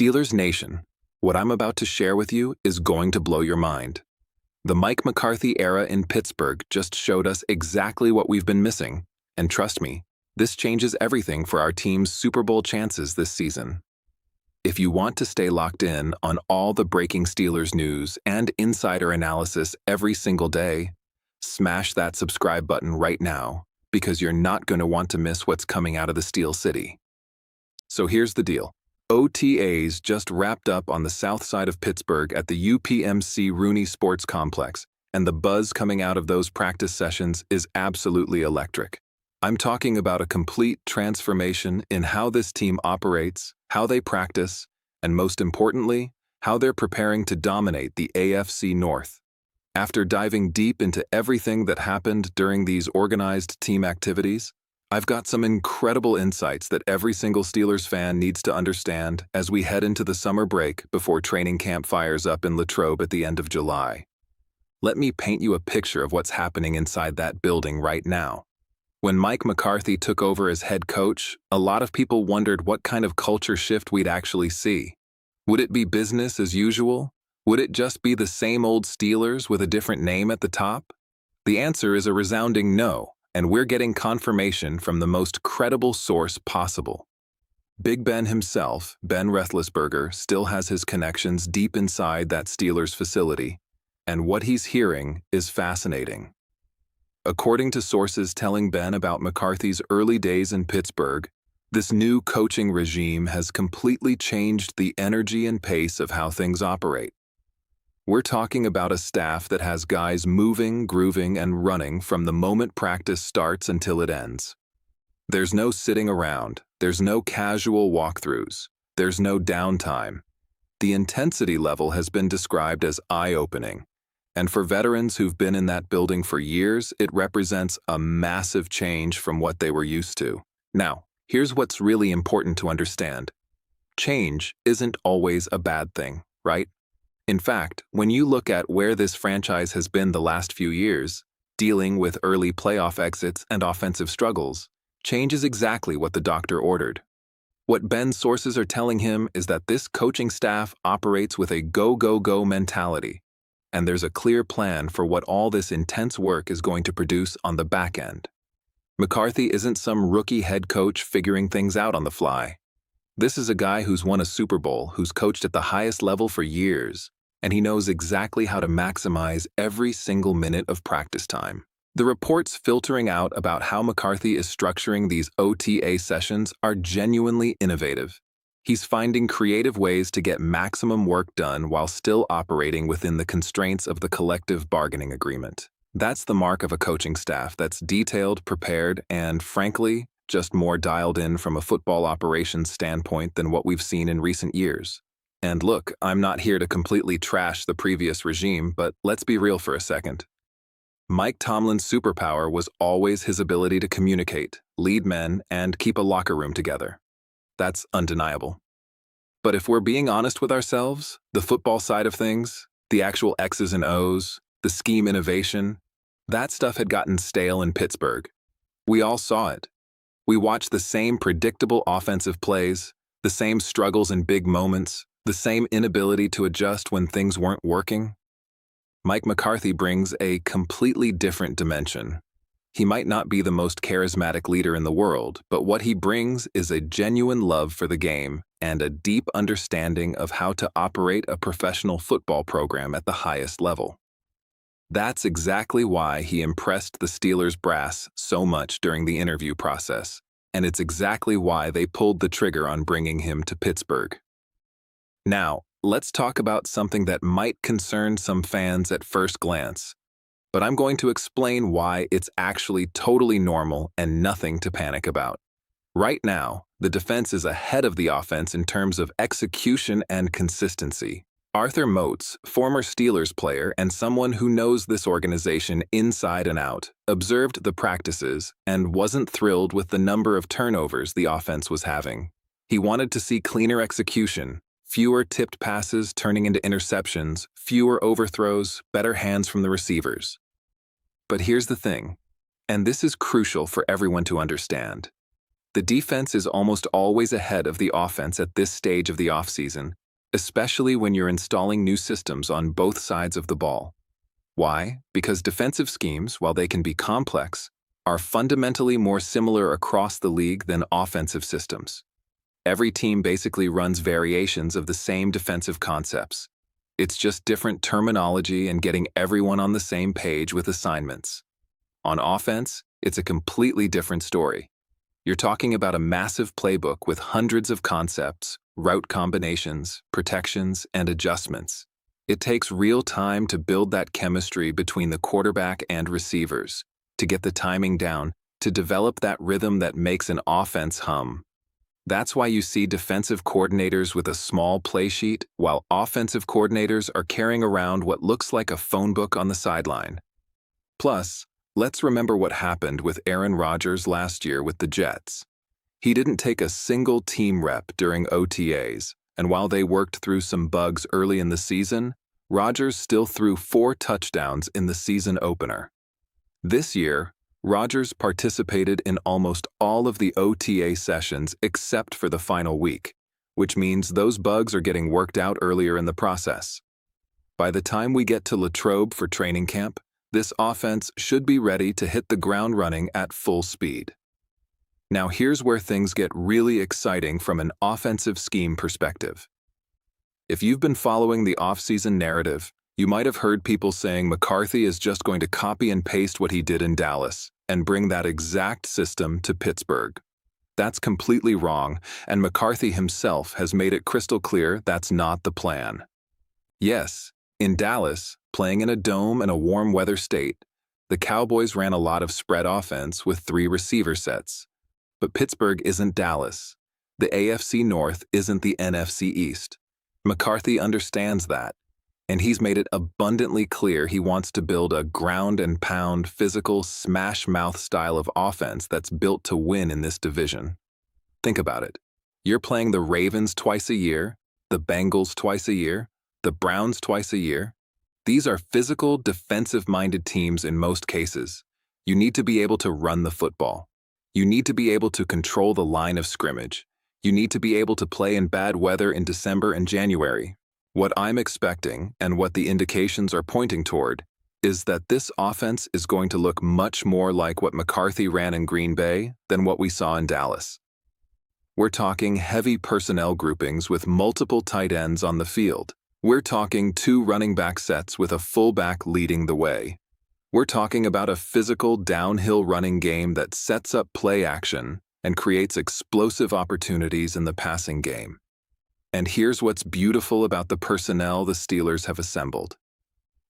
Steelers Nation, what I'm about to share with you is going to blow your mind. The Mike McCarthy era in Pittsburgh just showed us exactly what we've been missing, and trust me, this changes everything for our team's Super Bowl chances this season. If you want to stay locked in on all the breaking Steelers news and insider analysis every single day, smash that subscribe button right now because you're not going to want to miss what's coming out of the Steel City. So here's the deal. OTAs just wrapped up on the south side of Pittsburgh at the UPMC Rooney Sports Complex, and the buzz coming out of those practice sessions is absolutely electric. I'm talking about a complete transformation in how this team operates, how they practice, and most importantly, how they're preparing to dominate the AFC North. After diving deep into everything that happened during these organized team activities, I've got some incredible insights that every single Steelers fan needs to understand as we head into the summer break before training camp fires up in Latrobe at the end of July. Let me paint you a picture of what's happening inside that building right now. When Mike McCarthy took over as head coach, a lot of people wondered what kind of culture shift we'd actually see. Would it be business as usual? Would it just be the same old Steelers with a different name at the top? The answer is a resounding no. And we're getting confirmation from the most credible source possible. Big Ben himself, Ben Roethlisberger, still has his connections deep inside that Steelers facility, and what he's hearing is fascinating. According to sources telling Ben about McCarthy's early days in Pittsburgh, this new coaching regime has completely changed the energy and pace of how things operate. We're talking about a staff that has guys moving, grooving, and running from the moment practice starts until it ends. There's no sitting around. There's no casual walkthroughs. There's no downtime. The intensity level has been described as eye-opening. And for veterans who've been in that building for years, it represents a massive change from what they were used to. Now, here's what's really important to understand. Change isn't always a bad thing, right? In fact, when you look at where this franchise has been the last few years, dealing with early playoff exits and offensive struggles, change is exactly what the doctor ordered. What Ben's sources are telling him is that this coaching staff operates with a go-go-go mentality, and there's a clear plan for what all this intense work is going to produce on the back end. McCarthy isn't some rookie head coach figuring things out on the fly. This is a guy who's won a Super Bowl, who's coached at the highest level for years, and he knows exactly how to maximize every single minute of practice time. The reports filtering out about how McCarthy is structuring these OTA sessions are genuinely innovative. He's finding creative ways to get maximum work done while still operating within the constraints of the collective bargaining agreement. That's the mark of a coaching staff that's detailed, prepared, and, frankly, just more dialed in from a football operations standpoint than what we've seen in recent years. And look, I'm not here to completely trash the previous regime, but let's be real for a second. Mike Tomlin's superpower was always his ability to communicate, lead men, and keep a locker room together. That's undeniable. But if we're being honest with ourselves, the football side of things, the actual X's and O's, the scheme innovation, that stuff had gotten stale in Pittsburgh. We all saw it. We watched the same predictable offensive plays, the same struggles in big moments, the same inability to adjust when things weren't working. Mike McCarthy brings a completely different dimension. He might not be the most charismatic leader in the world, but what he brings is a genuine love for the game and a deep understanding of how to operate a professional football program at the highest level. That's exactly why he impressed the Steelers brass so much during the interview process, and it's exactly why they pulled the trigger on bringing him to Pittsburgh. Now, let's talk about something that might concern some fans at first glance, but I'm going to explain why it's actually totally normal and nothing to panic about. Right now, the defense is ahead of the offense in terms of execution and consistency. Arthur Moats, former Steelers player and someone who knows this organization inside and out, observed the practices and wasn't thrilled with the number of turnovers the offense was having. He wanted to see cleaner execution, fewer tipped passes turning into interceptions, fewer overthrows, better hands from the receivers. But here's the thing, and this is crucial for everyone to understand. The defense is almost always ahead of the offense at this stage of the offseason, especially when you're installing new systems on both sides of the ball. Why? Because defensive schemes, while they can be complex, are fundamentally more similar across the league than offensive systems. Every team basically runs variations of the same defensive concepts. It's just different terminology and getting everyone on the same page with assignments. On offense, it's a completely different story. You're talking about a massive playbook with hundreds of concepts, route combinations, protections, and adjustments. It takes real time to build that chemistry between the quarterback and receivers, to get the timing down, to develop that rhythm that makes an offense hum. That's why you see defensive coordinators with a small play sheet, while offensive coordinators are carrying around what looks like a phone book on the sideline. Plus, let's remember what happened with Aaron Rodgers last year with the Jets. He didn't take a single team rep during OTAs, and while they worked through some bugs early in the season, Rodgers still threw 4 touchdowns in the season opener. This year, Rodgers participated in almost all of the OTA sessions except for the final week, which means those bugs are getting worked out earlier in the process. By the time we get to Latrobe for training camp, this offense should be ready to hit the ground running at full speed. Now here's where things get really exciting from an offensive scheme perspective. If you've been following the offseason narrative, you might have heard people saying McCarthy is just going to copy and paste what he did in Dallas and bring that exact system to Pittsburgh. That's completely wrong, and McCarthy himself has made it crystal clear that's not the plan. Yes, in Dallas, playing in a dome in a warm weather state, the Cowboys ran a lot of spread offense with 3 receiver sets. But Pittsburgh isn't Dallas. The AFC North isn't the NFC East. McCarthy understands that, and he's made it abundantly clear he wants to build a ground-and-pound, physical, smash-mouth style of offense that's built to win in this division. Think about it. You're playing the Ravens twice a year, the Bengals twice a year, the Browns twice a year. These are physical, defensive-minded teams in most cases. You need to be able to run the football. You need to be able to control the line of scrimmage. You need to be able to play in bad weather in December and January. What I'm expecting, and what the indications are pointing toward, is that this offense is going to look much more like what McCarthy ran in Green Bay than what we saw in Dallas. We're talking heavy personnel groupings with multiple tight ends on the field. We're talking 2 running back sets with a fullback leading the way. We're talking about a physical downhill running game that sets up play action and creates explosive opportunities in the passing game. And here's what's beautiful about the personnel the Steelers have assembled.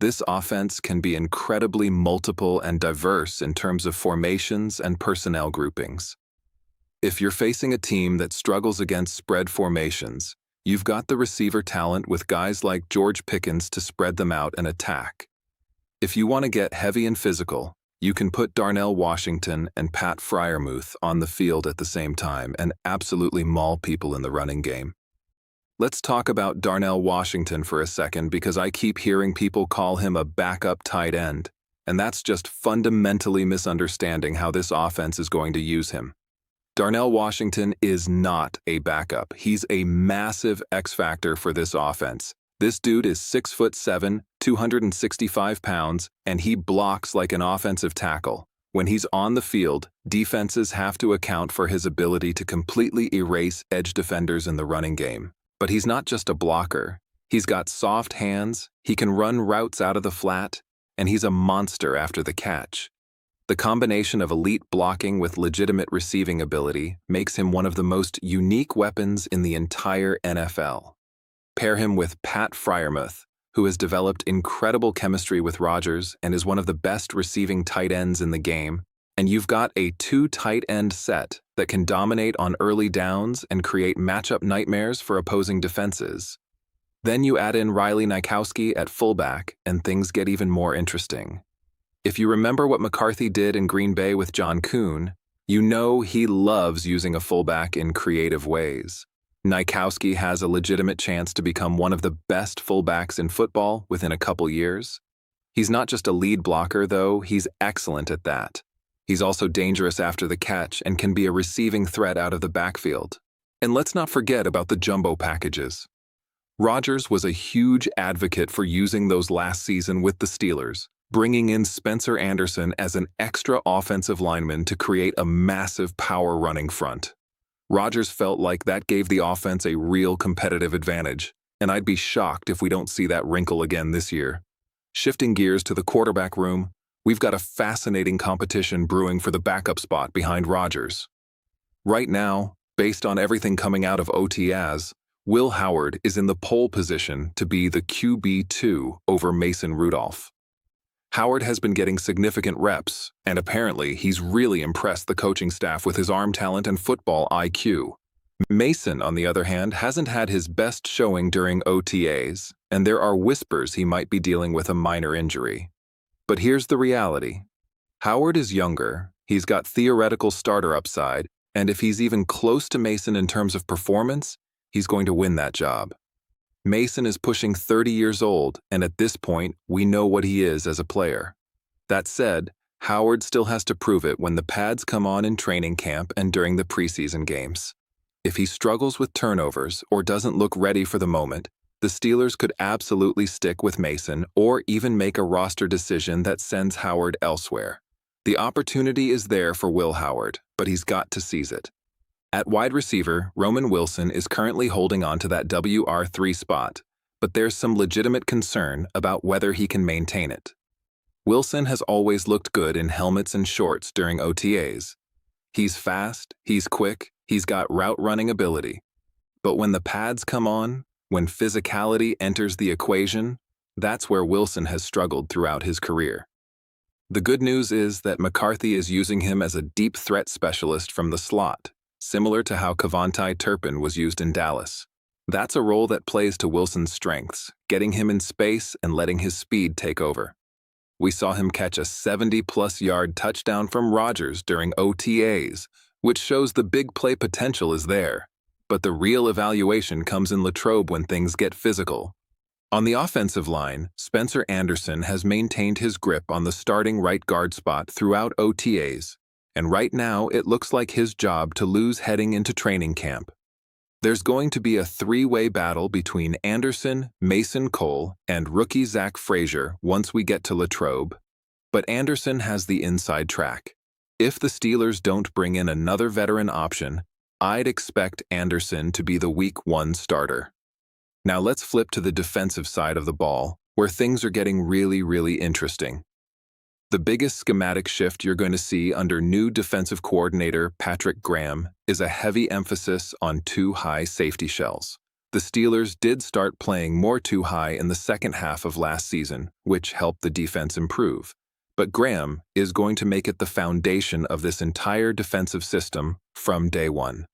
This offense can be incredibly multiple and diverse in terms of formations and personnel groupings. If you're facing a team that struggles against spread formations, you've got the receiver talent with guys like George Pickens to spread them out and attack. If you want to get heavy and physical, you can put Darnell Washington and Pat Freiermuth on the field at the same time and absolutely maul people in the running game. Let's talk about Darnell Washington for a second because I keep hearing people call him a backup tight end, and that's just fundamentally misunderstanding how this offense is going to use him. Darnell Washington is not a backup. He's a massive X factor for this offense. This dude is 6'7", 265 pounds, and he blocks like an offensive tackle. When he's on the field, defenses have to account for his ability to completely erase edge defenders in the running game. But he's not just a blocker. He's got soft hands, he can run routes out of the flat, and he's a monster after the catch. The combination of elite blocking with legitimate receiving ability makes him one of the most unique weapons in the entire NFL. Pair him with Pat Freiermuth, who has developed incredible chemistry with Rodgers and is one of the best receiving tight ends in the game, and you've got a 2 tight end set that can dominate on early downs and create matchup nightmares for opposing defenses. Then you add in Riley Nikowski at fullback, and things get even more interesting. If you remember what McCarthy did in Green Bay with John Kuhn, you know he loves using a fullback in creative ways. Nikowski has a legitimate chance to become one of the best fullbacks in football within a couple years. He's not just a lead blocker, though, he's excellent at that. He's also dangerous after the catch and can be a receiving threat out of the backfield. And let's not forget about the jumbo packages. Rodgers was a huge advocate for using those last season with the Steelers, bringing in Spencer Anderson as an extra offensive lineman to create a massive power running front. Rodgers felt like that gave the offense a real competitive advantage, and I'd be shocked if we don't see that wrinkle again this year. Shifting gears to the quarterback room, we've got a fascinating competition brewing for the backup spot behind Rodgers. Right now, based on everything coming out of OTAs, Will Howard is in the pole position to be the QB2 over Mason Rudolph. Howard has been getting significant reps, and apparently he's really impressed the coaching staff with his arm talent and football IQ. Mason, on the other hand, hasn't had his best showing during OTAs, and there are whispers he might be dealing with a minor injury. But here's the reality. Howard is younger, he's got theoretical starter upside, and if he's even close to Mason in terms of performance, he's going to win that job. Mason is pushing 30 years old, and at this point, we know what he is as a player. That said, Howard still has to prove it when the pads come on in training camp and during the preseason games. If he struggles with turnovers or doesn't look ready for the moment, the Steelers could absolutely stick with Mason or even make a roster decision that sends Howard elsewhere. The opportunity is there for Will Howard, but he's got to seize it. At wide receiver, Roman Wilson is currently holding on to that WR3 spot, but there's some legitimate concern about whether he can maintain it. Wilson has always looked good in helmets and shorts during OTAs. He's fast, he's quick, he's got route running ability. But when the pads come on, when physicality enters the equation, that's where Wilson has struggled throughout his career. The good news is that McCarthy is using him as a deep threat specialist from the slot, similar to how Kevontae Turpin was used in Dallas. That's a role that plays to Wilson's strengths, getting him in space and letting his speed take over. We saw him catch a 70-plus yard touchdown from Rodgers during OTAs, which shows the big play potential is there. But the real evaluation comes in Latrobe when things get physical. On the offensive line, Spencer Anderson has maintained his grip on the starting right guard spot throughout OTAs, and right now it looks like his job to lose heading into training camp. There's going to be a three-way battle between Anderson, Mason Cole, and rookie Zach Frazier once we get to Latrobe. But Anderson has the inside track. If the Steelers don't bring in another veteran option, I'd expect Anderson to be the Week 1 starter. Now let's flip to the defensive side of the ball, where things are getting really interesting. The biggest schematic shift you're going to see under new defensive coordinator Patrick Graham is a heavy emphasis on two high safety shells. The Steelers did start playing more two high in the second half of last season, which helped the defense improve. But Graham is going to make it the foundation of this entire defensive system from day one.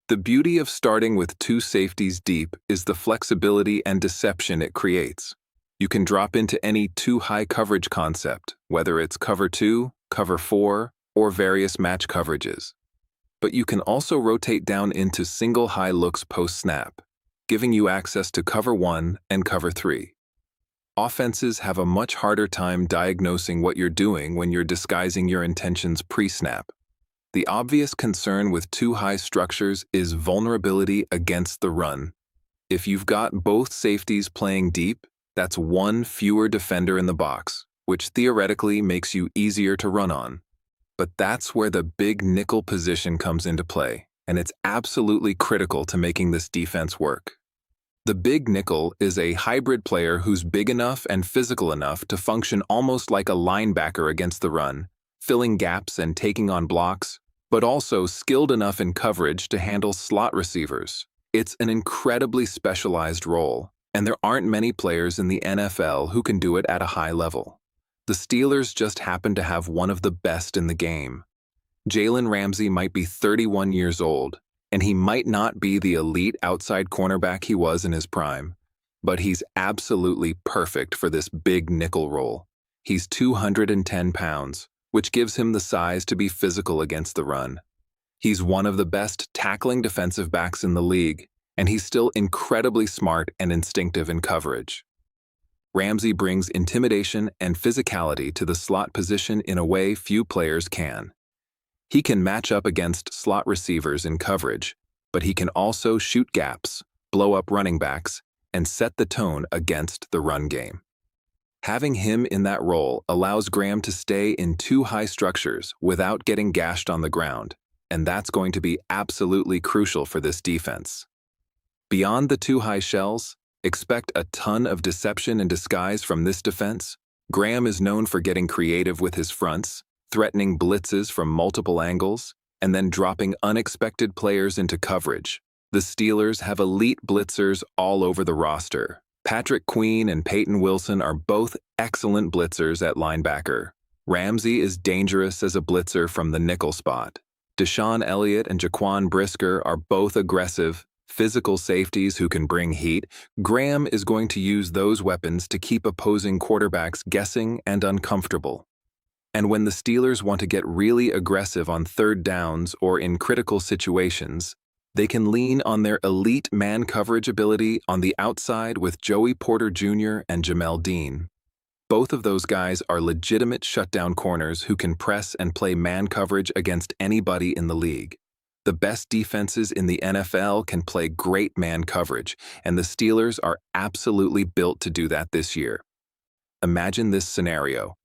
The beauty of starting with two safeties deep is the flexibility and deception it creates. You can drop into any two-high coverage concept, whether it's cover 2, cover 4, or various match coverages. But you can also rotate down into single high looks post-snap, giving you access to cover 1 and cover 3. Offenses have a much harder time diagnosing what you're doing when you're disguising your intentions pre-snap. The obvious concern with two high structures is vulnerability against the run. If you've got both safeties playing deep, that's one fewer defender in the box, which theoretically makes you easier to run on. But that's where the big nickel position comes into play, and it's absolutely critical to making this defense work. The big nickel is a hybrid player who's big enough and physical enough to function almost like a linebacker against the run, filling gaps and taking on blocks, but also skilled enough in coverage to handle slot receivers. It's an incredibly specialized role, and there aren't many players in the NFL who can do it at a high level. The Steelers just happen to have one of the best in the game. Jalen Ramsey might be 31 years old, and he might not be the elite outside cornerback he was in his prime, but he's absolutely perfect for this big nickel role. He's 210 pounds, which gives him the size to be physical against the run. He's one of the best tackling defensive backs in the league, and he's still incredibly smart and instinctive in coverage. Ramsey brings intimidation and physicality to the slot position in a way few players can. He can match up against slot receivers in coverage, but he can also shoot gaps, blow up running backs, and set the tone against the run game. Having him in that role allows Graham to stay in two high structures without getting gashed on the ground, and that's going to be absolutely crucial for this defense. Beyond the two high shells, expect a ton of deception and disguise from this defense. Graham is known for getting creative with his fronts, threatening blitzes from multiple angles, and then dropping unexpected players into coverage. The Steelers have elite blitzers all over the roster. Patrick Queen and Peyton Wilson are both excellent blitzers at linebacker. Ramsey is dangerous as a blitzer from the nickel spot. Deshaun Elliott and Jaquan Brisker are both aggressive, physical safeties who can bring heat. Graham is going to use those weapons to keep opposing quarterbacks guessing and uncomfortable. And when the Steelers want to get really aggressive on third downs or in critical situations, they can lean on their elite man coverage ability on the outside with Joey Porter Jr. and Jamel Dean. Both of those guys are legitimate shutdown corners who can press and play man coverage against anybody in the league. The best defenses in the NFL can play great man coverage, and the Steelers are absolutely built to do that this year. Imagine this scenario.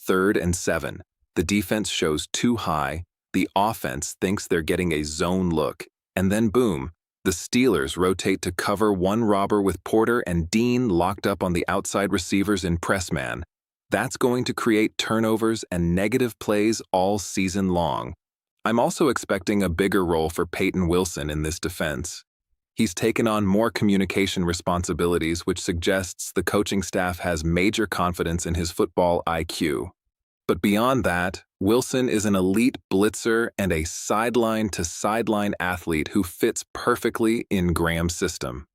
3rd and 7. The defense shows too high, the offense thinks they're getting a zone look, and then boom, the Steelers rotate to cover one robber with Porter and Dean locked up on the outside receivers in press man. That's going to create turnovers and negative plays all season long. I'm also expecting a bigger role for Peyton Wilson in this defense. He's taken on more communication responsibilities, which suggests the coaching staff has major confidence in his football IQ. But beyond that, Wilson is an elite blitzer and a sideline-to-sideline athlete who fits perfectly in Graham's system.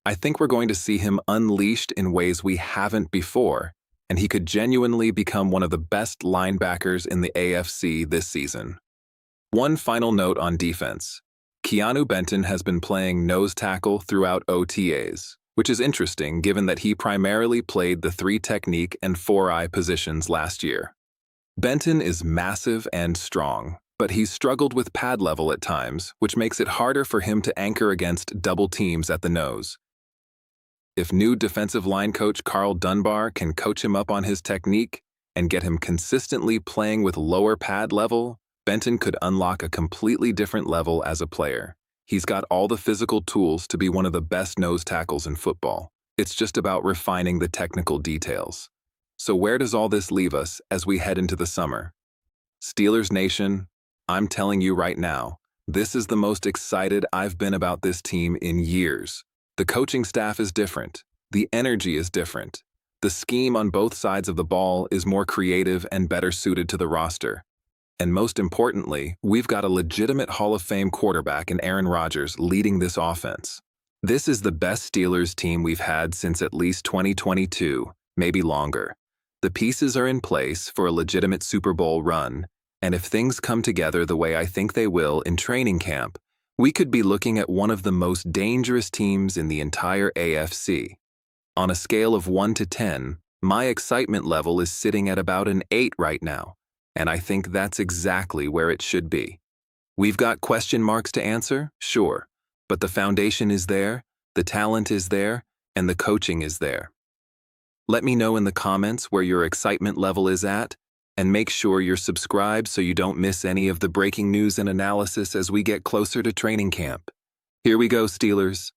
I think we're going to see him unleashed in ways we haven't before, and he could genuinely become one of the best linebackers in the AFC this season. One final note on defense. Keanu Benton has been playing nose tackle throughout OTAs, which is interesting given that he primarily played the 3-technique and 4-eye positions last year. Benton is massive and strong, but he's struggled with pad level at times, which makes it harder for him to anchor against double teams at the nose. If new defensive line coach Carl Dunbar can coach him up on his technique and get him consistently playing with lower pad level, Benton could unlock a completely different level as a player. He's got all the physical tools to be one of the best nose tackles in football. It's just about refining the technical details. So where does all this leave us as we head into the summer? Steelers Nation, I'm telling you right now, this is the most excited I've been about this team in years. The coaching staff is different. The energy is different. The scheme on both sides of the ball is more creative and better suited to the roster. And most importantly, we've got a legitimate Hall of Fame quarterback in Aaron Rodgers leading this offense. This is the best Steelers team we've had since at least 2022, maybe longer. The pieces are in place for a legitimate Super Bowl run, and if things come together the way I think they will in training camp, we could be looking at one of the most dangerous teams in the entire AFC. On a scale of 1 to 10, my excitement level is sitting at about an 8 right now, and I think that's exactly where it should be. We've got question marks to answer, sure, but the foundation is there, the talent is there, and the coaching is there. Let me know in the comments where your excitement level is at, and make sure you're subscribed so you don't miss any of the breaking news and analysis as we get closer to training camp. Here we go, Steelers.